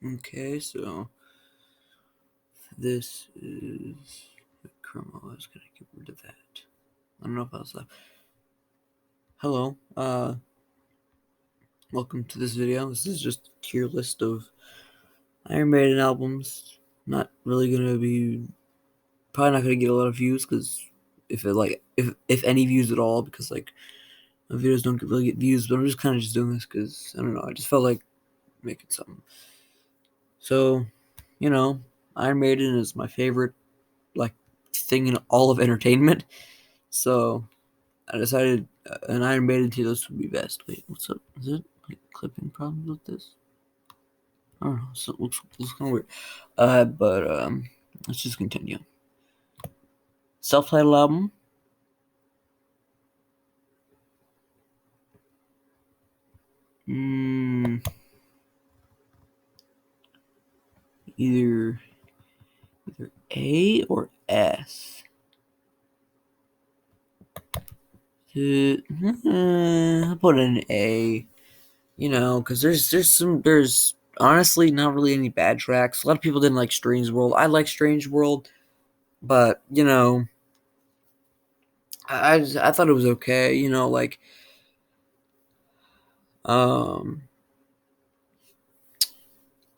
Okay, so this is Chrome. I was gonna get rid of that. I don't know if I was left. Hello, welcome to this video. This is just a tier list of Iron Maiden albums. Not really gonna be, probably not gonna get a lot of views because if any views at all, because my videos don't really get views. But I'm just kind of just doing this because I don't know. I just felt like making something. So, you know, Iron Maiden is my favorite like thing in all of entertainment. So I decided an Iron Maiden tier list would be best. Wait, what's up? Is it like clipping problems with this? I don't know. So it looks kind of weird. But let's just continue. Self-titled album. Either A or S. I'll put an A. You know, because there's honestly not really any bad tracks. A lot of people didn't like Strange World. I like Strange World, but you know, I thought it was okay. You know, um,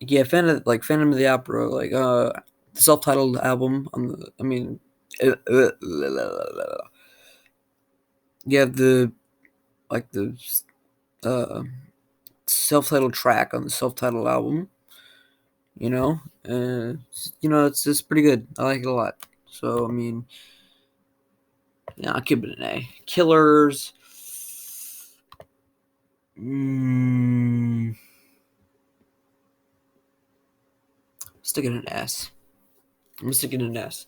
yeah, Phantom of the Opera, the self-titled album. On the, I mean, you have the uh self-titled track on the self-titled album. You know, it's just pretty good. I like it a lot. So I mean, yeah, I'll give it an A. Killers. Mm, stick it in an S. I'm sticking in an S.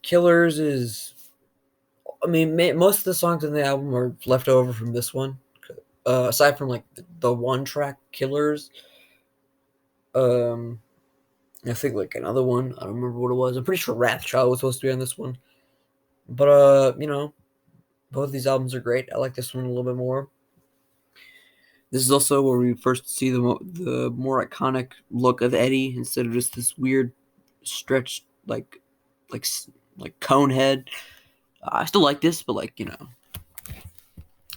Killers is. I mean, most of the songs in the album are left over from this one. Aside from like the one track Killers. Um, I think like another one. I don't remember what it was. I'm pretty sure Wrathchild was supposed to be on this one. But both of these albums are great. I like this one a little bit more. This is also where we first see the more iconic look of Eddie instead of just this weird stretched like cone head. I still like this, but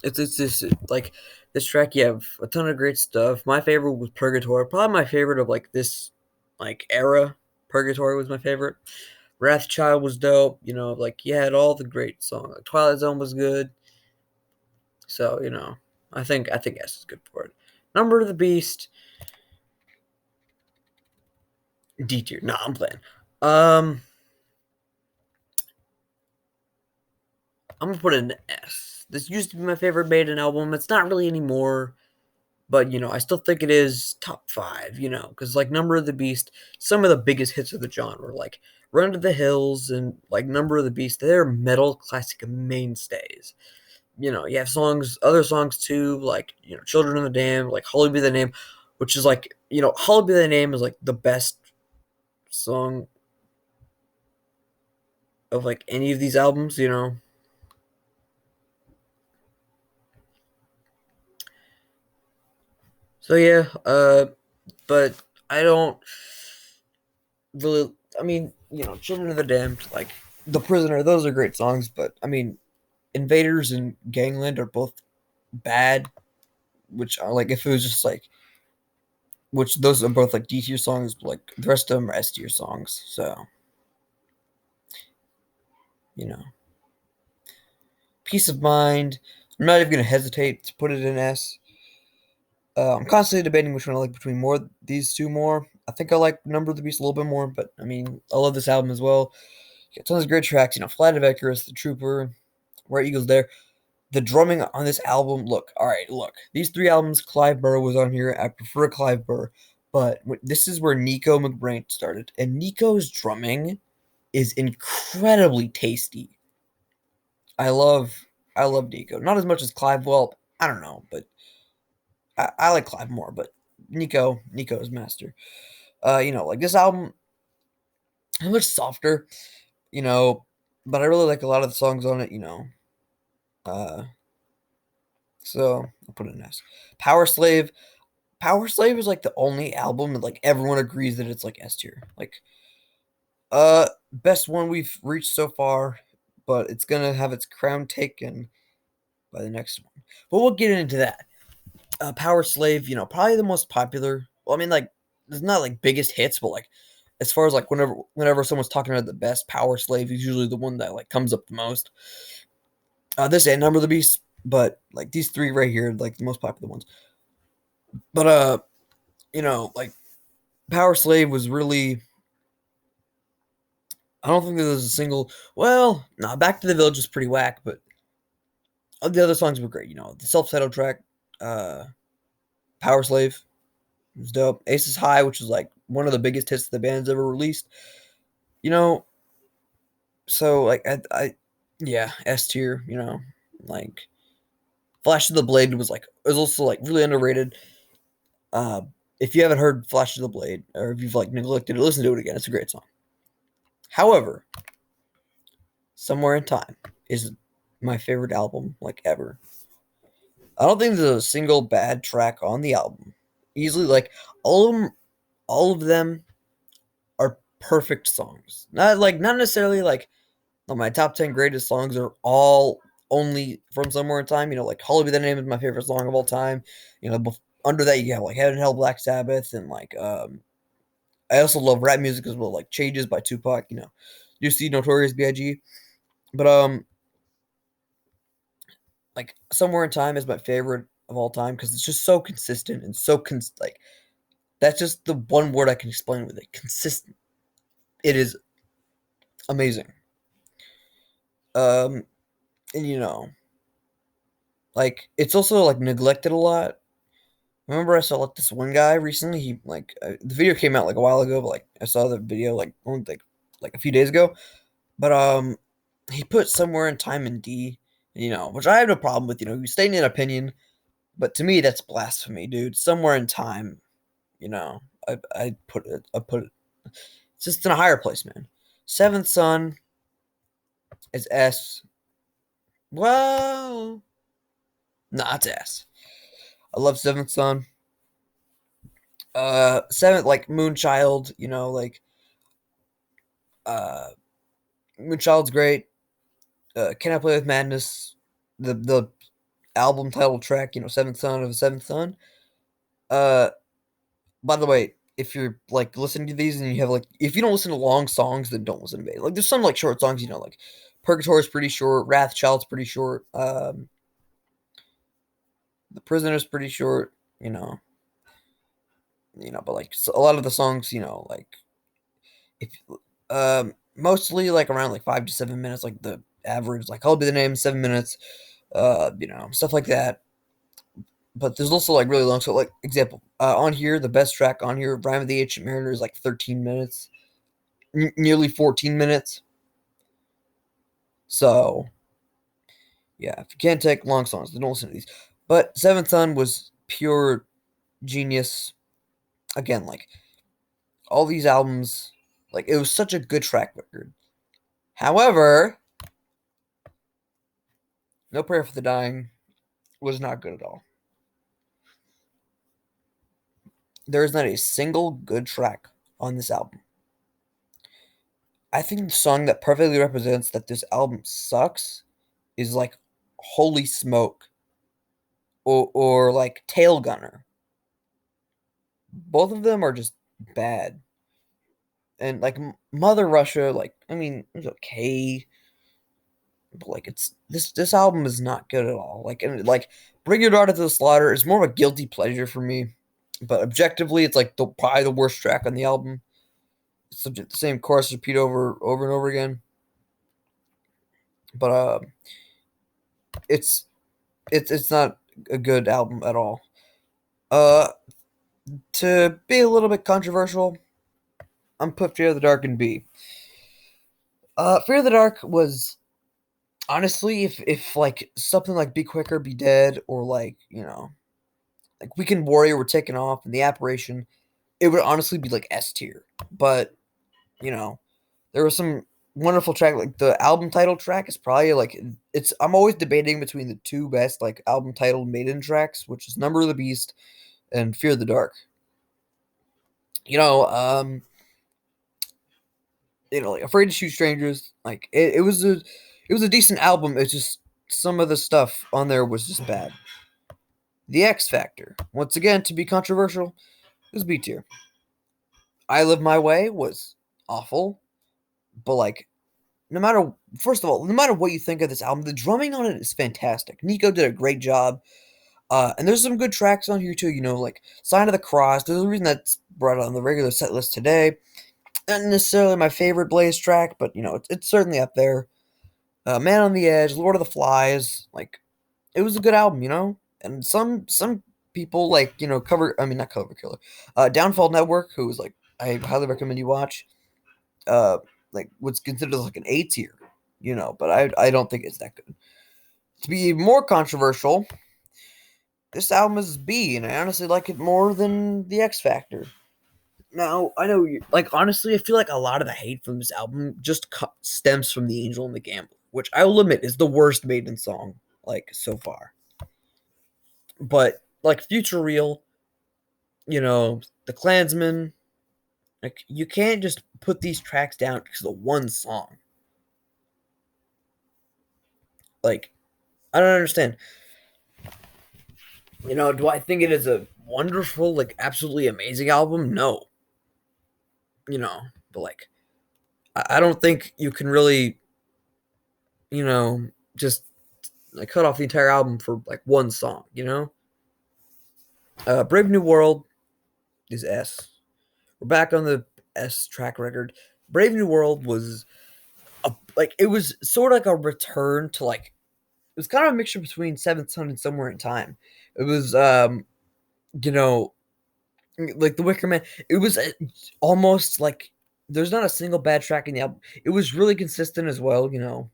it's just like this track. You have a ton of great stuff. My favorite was Purgatory. Probably my favorite of this era. Purgatory was my favorite. Wrathchild was dope. You know, you had all the great songs. Like Twilight Zone was good. So I think S is good for it. Number of the Beast. D tier. No, I'm playing. Um, I'm gonna put it in S. This used to be my favorite Maiden album. It's not really anymore, but I still think it is top 5. Because Number of the Beast, some of the biggest hits of the genre, like Run to the Hills and Number of the Beast, they're metal classic mainstays. You have other songs too, Children of the Damned, Holy Be the Name, which is Holy Be the Name is the best song of any of these albums. So yeah, but I don't really. I mean, Children of the Damned, The Prisoner, those are great songs. But I mean, Invaders and Gangland are both bad. Which are if it was just which those are both D tier songs. But, the rest of them are S tier songs. So you know, Peace of Mind. I'm not even gonna hesitate to put it in S. I'm constantly debating which one I like between these two more. I think I like Number of the Beast a little bit more, but I mean, I love this album as well. Got tons of great tracks, Flight of Icarus, The Trooper, Where Eagles There. The drumming on this album, look. These 3 albums, Clive Burr was on here. I prefer Clive Burr, but this is where Nico McBrain started, and Nico's drumming is incredibly tasty. I love, I love Nico. Not as much as Clive. Well, I don't know, but I like Clive more. But Nico is master. This album is much softer, you know, but I really like a lot of the songs on it. Uh, so I'll put it in S. Power Slave. Power Slave is like the only album that like everyone agrees that it's like S tier. Like best one we've reached so far, but it's gonna have its crown taken by the next one. But we'll get into that. Power Slave, probably the most popular. Well, I mean, like, there's not like biggest hits, but like, as far as like whenever someone's talking about the best, Power Slave is usually the one that like comes up the most. This and Number of the Beast, but like these three right here, like the most popular ones. But like Power Slave was really. I don't think there's a single. Well, nah, Back to the Village is pretty whack, but the other songs were great. The self-titled track, uh, Power Slave, was dope. Aces High, which was like one of the biggest hits the band's ever released. You know, so like yeah, S tier. Like Flash of the Blade was also like really underrated. Uh, if you haven't heard Flash of the Blade, or if you've like neglected to listen to it again, it's a great song. However, Somewhere in Time is my favorite album like ever. I don't think there's a single bad track on the album. Easily, like all of them are perfect songs. Not necessarily like my top 10 greatest songs are all only from Somewhere in Time. Like Holly Be the Name is my favorite song of all time. Under that you have like Heaven and Hell, Black Sabbath, and like I also love rap music as well, like Changes by Tupac. You see Notorious B.I.G. But like Somewhere in Time is my favorite of all time because it's just so consistent and so like that's just the one word I can explain with it. Consistent. It is amazing. Um, and like it's also like neglected a lot. Remember, I saw like this one guy recently. He like the video came out like a while ago, but like I saw the video like only like a few days ago. But he put Somewhere in Time in D. Which I have no problem with. You stating an opinion, but to me that's blasphemy, dude. Somewhere in Time, you know, I put it. It's just in a higher place, man. Seventh Son is S. Well, nah, it's S. I love Seventh Son. Seventh, like Moonchild, uh Moonchild's great. Can I Play with Madness? The album title track, Seventh Son of a Seventh Son. Uh by the way, if you're like listening to these and you have like if you don't listen to long songs, then don't listen to me. Like there's some like short songs, like Purgatory's pretty short, Wrathchild's pretty short, The Prisoner's pretty short, but like so a lot of the songs, like if mostly like around like 5 to 7 minutes, like the average, like I'll Be the Name, 7 minutes, stuff like that. But there's also like really long. So like example, on here, the best track on here, Rhyme of the Ancient Mariner is like 13 minutes, nearly 14 minutes. So yeah, if you can't take long songs, then don't listen to these. But Seventh Son was pure genius. Again, like all these albums, like it was such a good track record. However, No Prayer for the Dying was not good at all. There is not a single good track on this album. I think the song that perfectly represents that this album sucks is like Holy Smoke or like Tail Gunner. Both of them are just bad. And like Mother Russia, like I mean, it's okay, but like it's this album is not good at all. Like Bring Your Daughter to the Slaughter is more of a guilty pleasure for me, but objectively, it's like probably the worst track on the album. It's the same chorus repeat over and over again. But it's it's not a good album at all. Uh, to be a little bit controversial, I'm put Fear of the Dark in B. Fear of the Dark was honestly, if like something like Be Quicker, Be Dead, or like like Weekend Warrior were taken off, and the Apparition, it would honestly be like S tier. But you know, there was some wonderful track. Like the album title track is probably like I'm always debating between the two best like album title Maiden tracks, which is Number of the Beast and Fear the Dark. You know, like Afraid to Shoot Strangers. Like it was a decent album. It's just some of the stuff on there was just bad. The X Factor, once again, to be controversial, is B tier. I Live My Way was awful, but like no matter first of all, no matter what you think of this album, the drumming on it is fantastic. Nico did a great job. And there's some good tracks on here too, like Sign of the Cross. There's a reason that's brought on the regular set list today. Not necessarily my favorite Blaze track, but it's certainly up there. Man on the Edge, Lord of the Flies, like it was a good album. And some people cover. I mean, not Cover Killer, Downfall Network, who was like I highly recommend you watch. Uh, like what's considered like an A tier, but I don't think it's that good. To be more controversial, this album is B, and I honestly like it more than the X Factor. Now, I know, honestly, I feel like a lot of the hate from this album just stems from The Angel and the Gambler, which I will admit is the worst Maiden song, so far. But, Future Real, The Klansman, you can't just put these tracks down because of one song. I don't understand. Do I think it is a wonderful, absolutely amazing album? No. But, I don't think you can really, just cut off the entire album for one song. Brave New World is S. We're back on the S track record. Brave New World was it was sort of like a return to it was kind of a mixture between Seventh Son and Somewhere in Time. It was like The Wicker Man. It was almost like there's not a single bad track in the album. It was really consistent as well. You have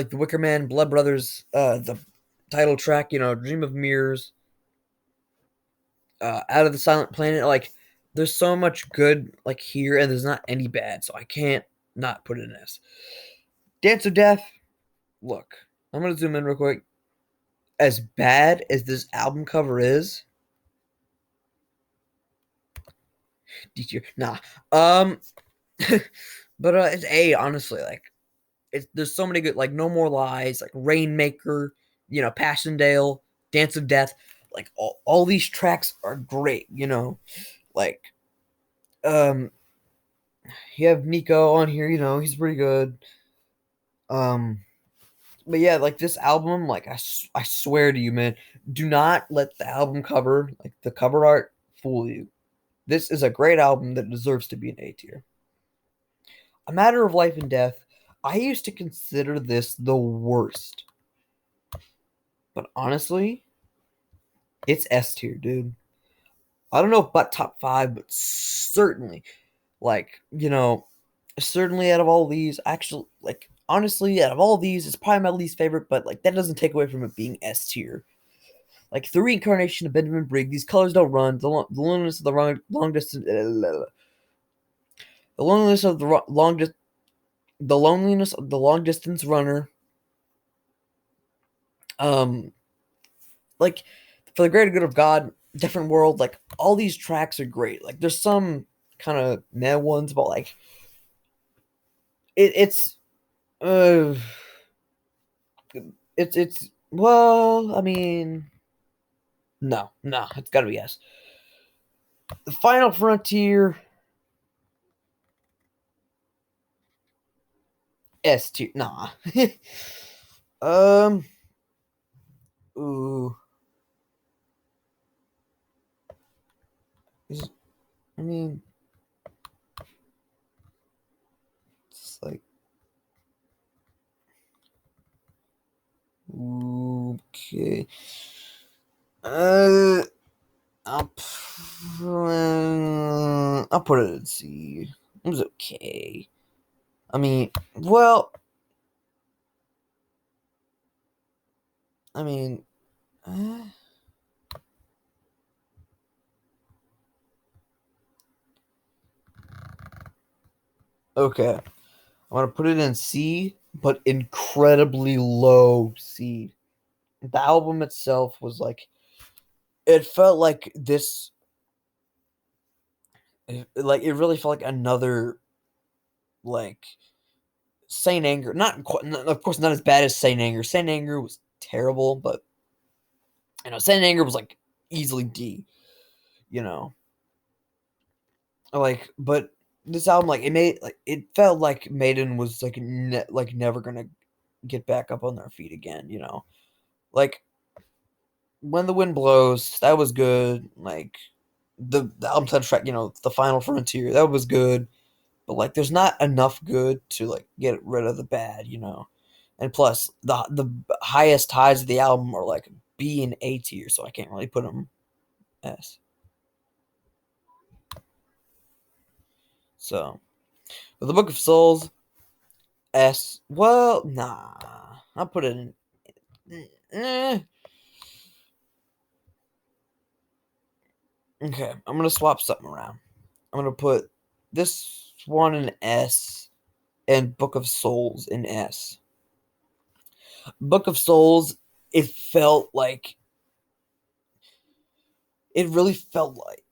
The Wicker Man, Blood Brothers, the title track, Dream of Mirrors, Out of the Silent Planet. There's so much good here, and there's not any bad, so I can't not put it in this. Dance of Death. Look, I'm gonna zoom in real quick. As bad as this album cover is, nah. But it's A, honestly. There's so many good, No More Lies, Rainmaker, Passchendaele, Dance of Death. All these tracks are great. Like um you have Nico on here. He's pretty good. But yeah, this album, I swear to you, man, do not let the album cover, the cover art, fool you. This is a great album that deserves to be an A tier. A Matter of Life and Death. I used to consider this the worst, but honestly, it's S tier, dude. I don't know about top 5, but certainly, certainly out of all these, actually, honestly, out of all these, it's probably my least favorite, but that doesn't take away from it being S tier. The Reincarnation of Benjamin Brigg, These Colors Don't Run, the loneliness of the long distance, the loneliness of the the loneliness of the long distance runner. Um, For the Greater Good of God, Different World, all these tracks are great. There's some kind of meh ones, but it's uh it's well, I mean, no, it's gotta be S. The Final Frontier, S tier, nah. um, ooh, I mean, it's okay. Uh, I'll put it in C. It was okay. I mean, well, I mean, uh, okay. I'm gonna put it in C, but incredibly low C. The album itself was like it felt like this like it really felt like another like Saint Anger. Not quite, of course not as bad as Saint Anger. Saint Anger was terrible, but Saint Anger was like easily D, you know. Like but this album like it felt like Maiden was like like never going to get back up on their feet again. Like When the Wind Blows, that was good. Like the album title track, The Final Frontier, that was good. But like there's not enough good to like get rid of the bad. And plus the highest highs of the album are like B and A tier, so I can't really put them S. So, but the Book of Souls S. Well, nah, I'll put it in. Okay, I'm gonna swap something around. I'm gonna put this one in S and Book of Souls in S. Book of Souls, it felt like it really felt like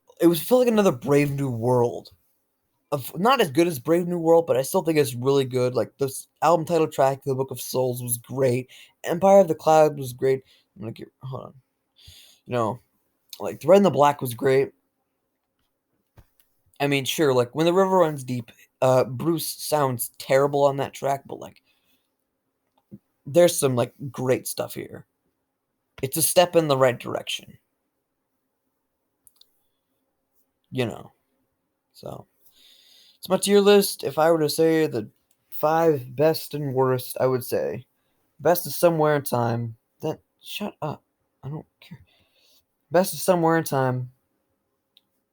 another Brave New World. Of not as good as Brave New World, but I still think it's really good. Like this album title track, The Book of Souls was great. Empire of the Cloud was great. I'm gonna get hold on. Like The Red and the Black was great. I mean, sure, like When the River Runs Deep, Bruce sounds terrible on that track, but like there's some like great stuff here. It's a step in the right direction. You know. So it's my tier list. If I were to say the 5 best and worst, I would say best is Somewhere in Time. Then shut up. I don't care. Best is Somewhere in Time.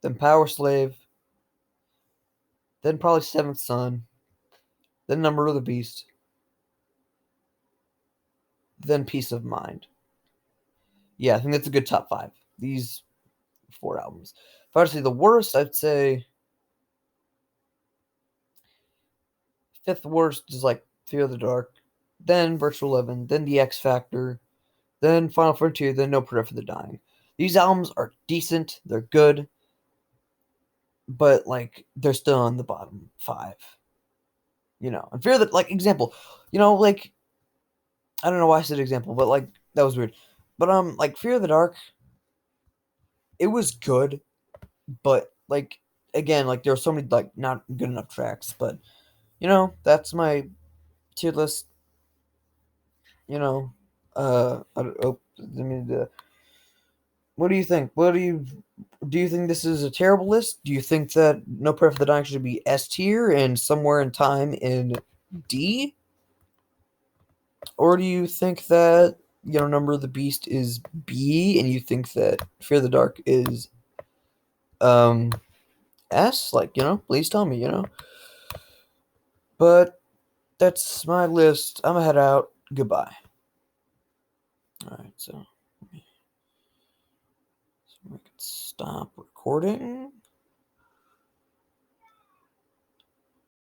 Then Power Slave. Then probably Seventh Son. Then Number of the Beast. Then Peace of Mind. Yeah, I think that's a good top 5. These 4 albums. If I were to say the worst, I'd say fifth worst is like Fear of the Dark. Then Virtual Eleven. Then The X Factor. Then Final Frontier. Then No Prayer for the Dying. These albums are decent. They're good. But like they're still in the bottom 5. And Fear that like example, like I don't know why I said example, but like that was weird. But like Fear of the Dark, it was good, but like again, like there were so many like not good enough tracks. But that's my tier list. I don't, oh, I mean, what do you think? Do you think this is a terrible list? Do you think that No Prayer for the Dying should be S tier and Somewhere in Time in D? Or do you think that Number of the Beast is B, and you think that Fear of the Dark is um S? Like please tell me. But that's my list. I'm gonna head out. Goodbye. All right, so we can stop recording.